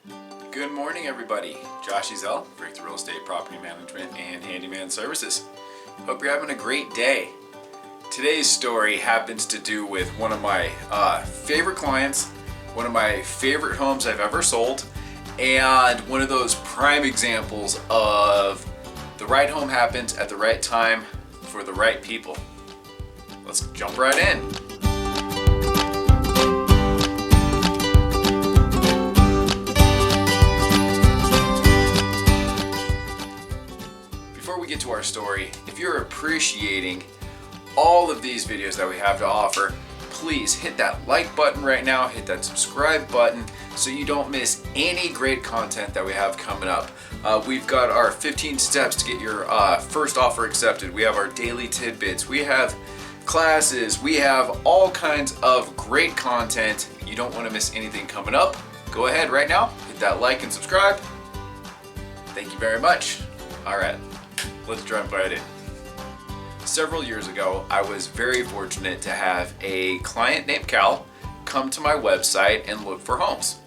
Good morning, everybody. Josh Ezel, Breakthrough Real Estate Property Management and Handyman Services. Hope you're having a great day. Today's story happens to do with one of my favorite clients, one of my favorite homes I've ever sold, and one of those prime examples of the right home happens at the right time for the right people. Let's jump right in. Before we get to our story, if you're appreciating all of these videos that we have to offer, please hit that like button right now, hit that subscribe button so you don't miss any great content that we have coming up. We've got our 15 steps to get your first offer accepted. We have our daily tidbits. We have classes. We have all kinds of great content. You don't want to miss anything coming up. Go ahead right now, hit that like and subscribe. Thank you very much. All right. Let's jump right in. Several years ago, I was very fortunate to have a client named Cal come to my website and look for homes.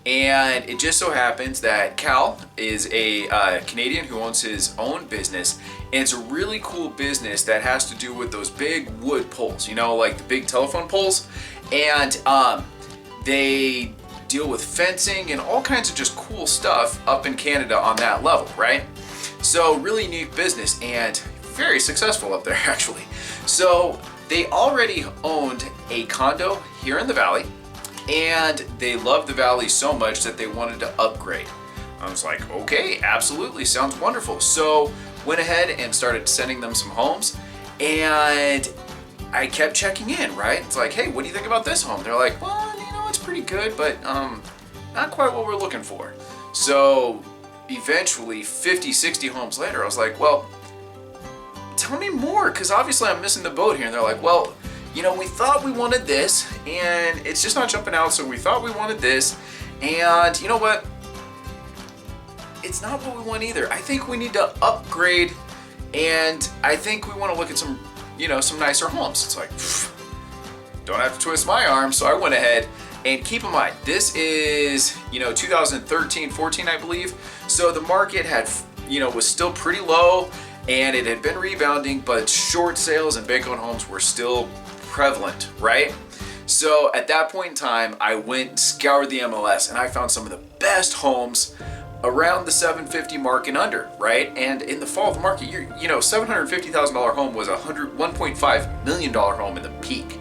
And it just so happens that Cal is a Canadian who owns his own business, and it's a really cool business that has to do with those big wood poles, you know, like the big telephone poles. And they deal with fencing and all kinds of just cool stuff up in Canada on that level, right? So really neat business and very successful up there actually. So they already owned a condo here in the valley, and they loved the valley so much that they wanted to upgrade. I was like, okay, absolutely, sounds wonderful. So went ahead and started sending them some homes, and I kept checking in, right? It's like, hey, what do you think about this home? They're like, well, you know, it's pretty good, but not quite what we're looking for. So eventually 50-60 homes later, I was like, well, tell me more, because obviously I'm missing the boat here. And they're like, well, you know, we thought we wanted this and it's just not jumping out, so we thought we wanted this, and you know what, it's not what we want either. I think we need to upgrade, and I think we want to look at some, you know, some nicer homes. It's like, don't have to twist my arm. So I went ahead, and keep in mind, this is, you know, 2013-14, I believe. So the market had, you know, was still pretty low, and it had been rebounding, but short sales and bank-owned homes were still prevalent, right? So at that point in time, I went and scoured the MLS, and I found some of the best homes around the $750 mark and under, right? And in the fall of the market, you know, $750,000 home was a $1.5 million home in the peak,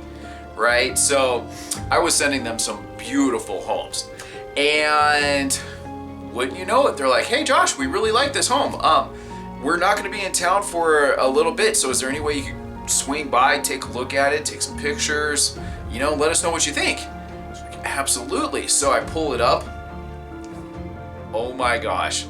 right? So I was sending them some beautiful homes, and wouldn't you know it, they're like, hey Josh, we really like this home. We're not going to be in town for a little bit, so is there any way you could swing by, take a look at it, take some pictures, you know, let us know what you think? Like, absolutely. So I pull it up. Oh my gosh.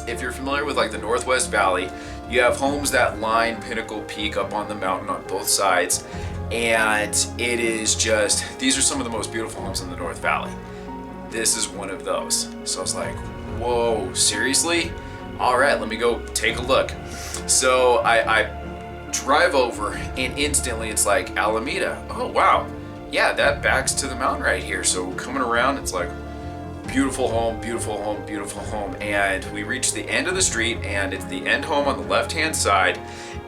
If you're familiar with like the Northwest Valley, you have homes that line Pinnacle Peak up on the mountain on both sides, and it is just, these are some of the most beautiful homes in the North Valley. This is one of those. So I was like, whoa, seriously? All right, let me go take a look. So I drive over, and instantly it's like Alameda. Oh wow, yeah, that backs to the mountain right here. So coming around, it's like beautiful home, beautiful home, beautiful home. And we reach the end of the street, and it's the end home on the left-hand side.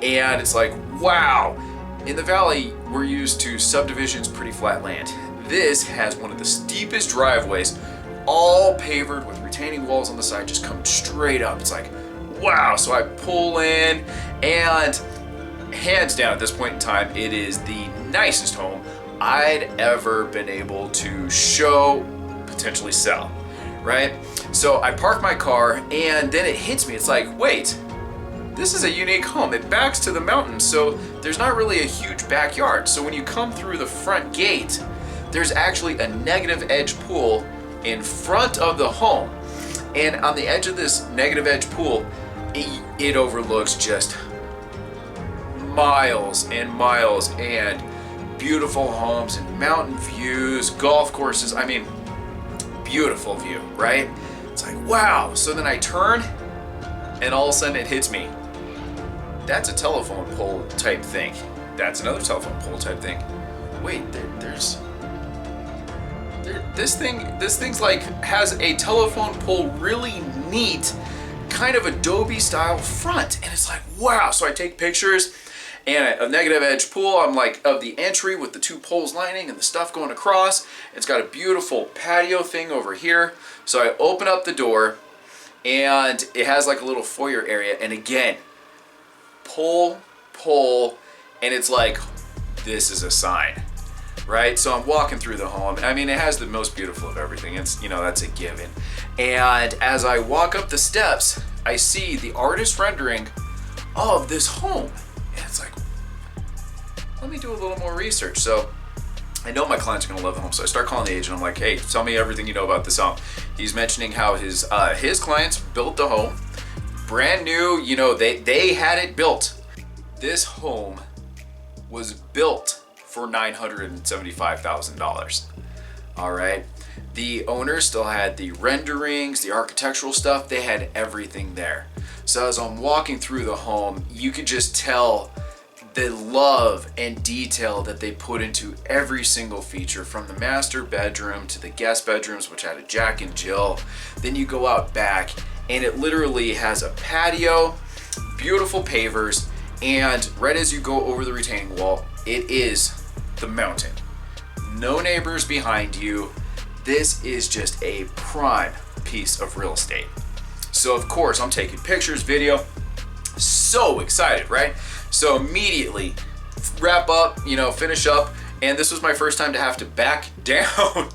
And it's like, wow, in the valley, we're used to subdivisions, pretty flat land. This has one of the steepest driveways, all pavered with retaining walls on the side, just come straight up. It's like, wow. So I pull in, and hands down at this point in time, it is the nicest home I'd ever been able to show, potentially sell, right? So I park my car, and then it hits me. It's like, wait, this is a unique home. It backs to the mountain, so there's not really a huge backyard. So when you come through the front gate, there's actually a negative edge pool in front of the home. And on the edge of this negative edge pool, it overlooks just miles and miles and beautiful homes and mountain views, golf courses. I mean, beautiful view, right? It's like, wow. So then I turn, and all of a sudden it hits me. That's a telephone pole type thing. That's another telephone pole type thing. Wait, there's this thing's like has a telephone pole, really neat, kind of Adobe style front, and it's like, wow. So I take pictures, and a negative edge pool, I'm like, of the entry with the 2 poles lining and the stuff going across. It's got a beautiful patio thing over here. So I open up the door, and it has like a little foyer area, and again, pole, and it's like, this is a sign, right? So I'm walking through the home. I mean, it has the most beautiful of everything. It's, you know, that's a given. And as I walk up the steps, I see the artist rendering of this home. And it's like, let me do a little more research. So I know my clients are gonna love the home. So I start calling the agent. I'm like, hey, tell me everything you know about this home. He's mentioning how his clients built the home. Brand new, you know, they had it built. This home was built for $975,000. All right. The owner still had the renderings, the architectural stuff. They had everything there. So as I'm walking through the home, you could just tell the love and detail that they put into every single feature, from the master bedroom to the guest bedrooms, which had a Jack and Jill. Then you go out back, and it literally has a patio, beautiful pavers, and right as you go over the retaining wall, it is the mountain. No neighbors behind you. This is just a prime piece of real estate. So of course I'm taking pictures, video, so excited, right? So immediately wrap up, you know, finish up, and this was my first time to have to back down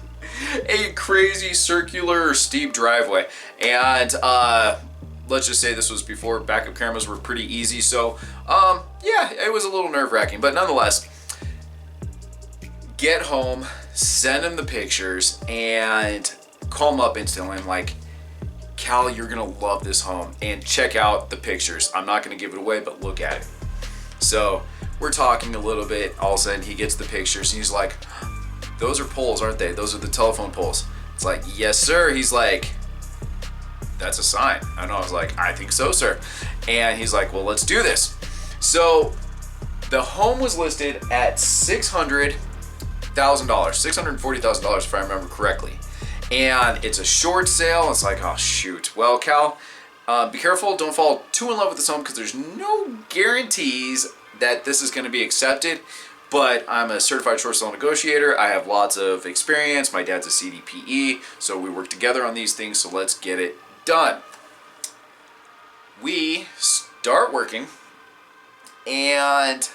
a crazy circular steep driveway. And let's just say this was before backup cameras were pretty easy. So yeah, it was a little nerve-wracking, but nonetheless, get home, send him the pictures, and call him up instantly. I'm like, Cal, you're gonna love this home, and check out the pictures. I'm not gonna give it away, but look at it. So we're talking a little bit. All of a sudden he gets the pictures, and he's like, those are poles, aren't they? Those are the telephone poles. It's like, yes, sir. He's like, that's a sign. I know. I was like, I think so, sir. And he's like, well, let's do this. So the home was listed at $600,000, $640,000 if I remember correctly. And it's a short sale. It's like, oh shoot. Well, Cal, be careful. Don't fall too in love with this home, because there's no guarantees that this is going to be accepted. But I'm a certified short sale negotiator. I have lots of experience. My dad's a CDPE, so we work together on these things. So let's get it done. We start working, and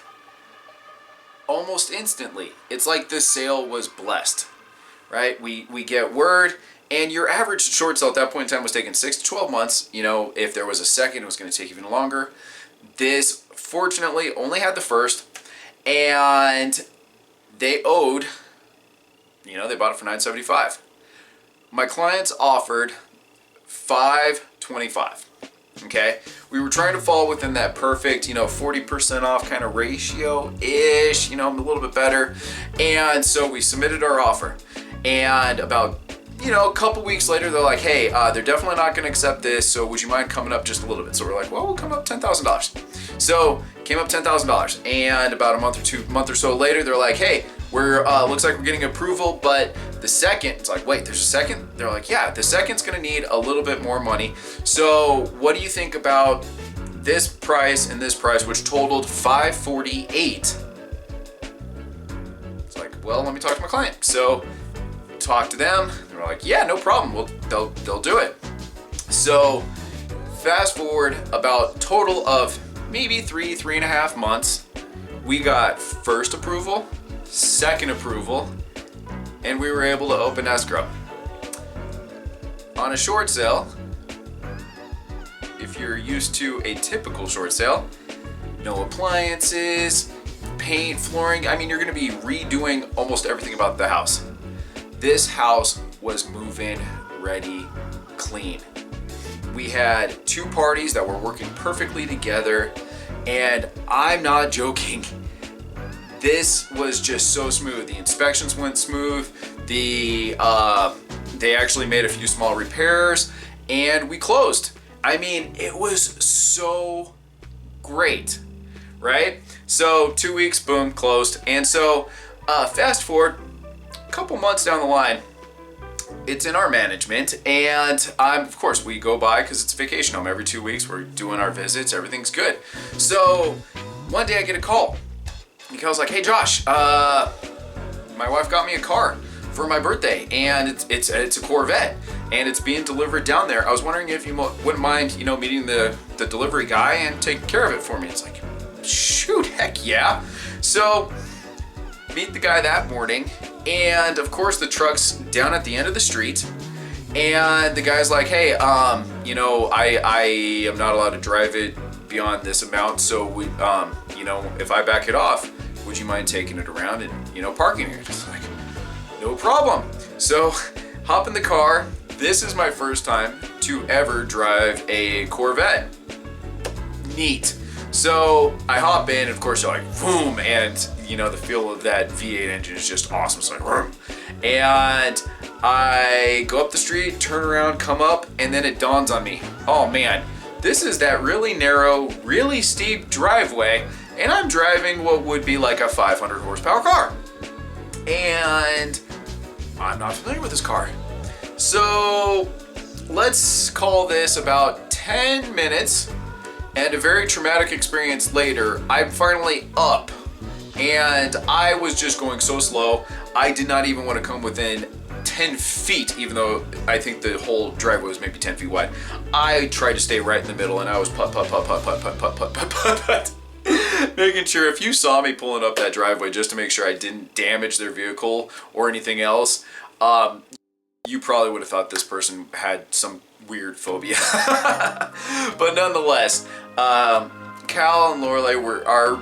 almost instantly, it's like this sale was blessed, right? We get word, and your average short sale at that point in time was taking 6 to 12 months. You know, if there was a second, it was going to take even longer. This, fortunately, only had the first, and they owed, you know, they bought it for $975. My clients offered $525. Okay, we were trying to fall within that perfect, you know, 40% off kind of ratio-ish, you know, a little bit better. And so we submitted our offer, and about, you know, a couple weeks later, they're like, hey, they're definitely not going to accept this, so would you mind coming up just a little bit? So we're like, well, we'll come up $10,000. So came up $10,000, and about a month or so later, they're like, hey, we're looks like we're getting approval, but the second, it's like, wait, there's a second? They're like, yeah, the second's gonna need a little bit more money. So what do you think about this price and this price, which totaled $548? It's like, well, let me talk to my client. So talk to them. They're like, yeah, no problem. Well, they'll do it. So fast forward about total of maybe 3.5 months, we got first approval, second approval, and we were able to open escrow. On a short sale, if you're used to a typical short sale, no appliances, paint, flooring, I mean, you're gonna be redoing almost everything about the house. This house was move-in ready, clean. We had 2 parties that were working perfectly together, and I'm not joking. This was just so smooth. The inspections went smooth. They actually made a few small repairs, and we closed. I mean, it was so great, right? So 2 weeks, boom, closed. And so fast forward a couple months down the line, it's in our management, and of course we go by because it's a vacation home. Every 2 weeks we're doing our visits, everything's good. So one day I get a call. Mikhail's like, hey Josh, my wife got me a car for my birthday, and it's a Corvette, and it's being delivered down there. I was wondering if you wouldn't mind, meeting the delivery guy and taking care of it for me. It's like, shoot, heck yeah. So meet the guy that morning, and of course the truck's down at the end of the street, and the guy's like, hey, I am not allowed to drive it beyond this amount, so we, if I back it off, would you mind taking it around and, parking it? Just like, no problem. So hop in the car. This is my first time to ever drive a Corvette. Neat. So I hop in, of course, you're like, boom, and the feel of that V8 engine is just awesome. So vroom. And I go up the street, turn around, come up, and then it dawns on me, oh man, this is that really narrow, really steep driveway, and I'm driving what would be like a 500 horsepower car. And I'm not familiar with this car. So let's call this about 10 minutes, and a very traumatic experience later, I'm finally up, and I was just going so slow, I did not even want to come within 10 feet, even though I think the whole driveway was maybe 10 feet wide. I tried to stay right in the middle, and I was putt, making sure if you saw me pulling up that driveway just to make sure I didn't damage their vehicle or anything else, you probably would have thought this person had some weird phobia. But nonetheless, Cal and Lorelei are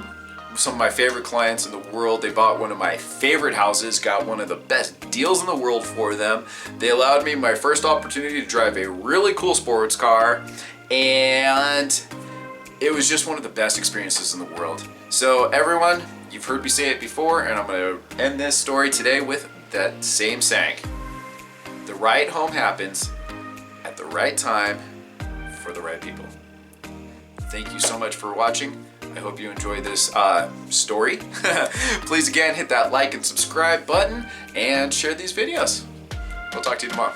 some of my favorite clients in the world. They bought one of my favorite houses, got one of the best deals in the world for them. They allowed me my first opportunity to drive a really cool sports car, and it was just one of the best experiences in the world. So everyone, you've heard me say it before, and I'm going to end this story today with that same saying. The right home happens at the right time for the right people. Thank you so much for watching. I hope you enjoyed this story. Please again hit that like and subscribe button and share these videos. We'll talk to you tomorrow.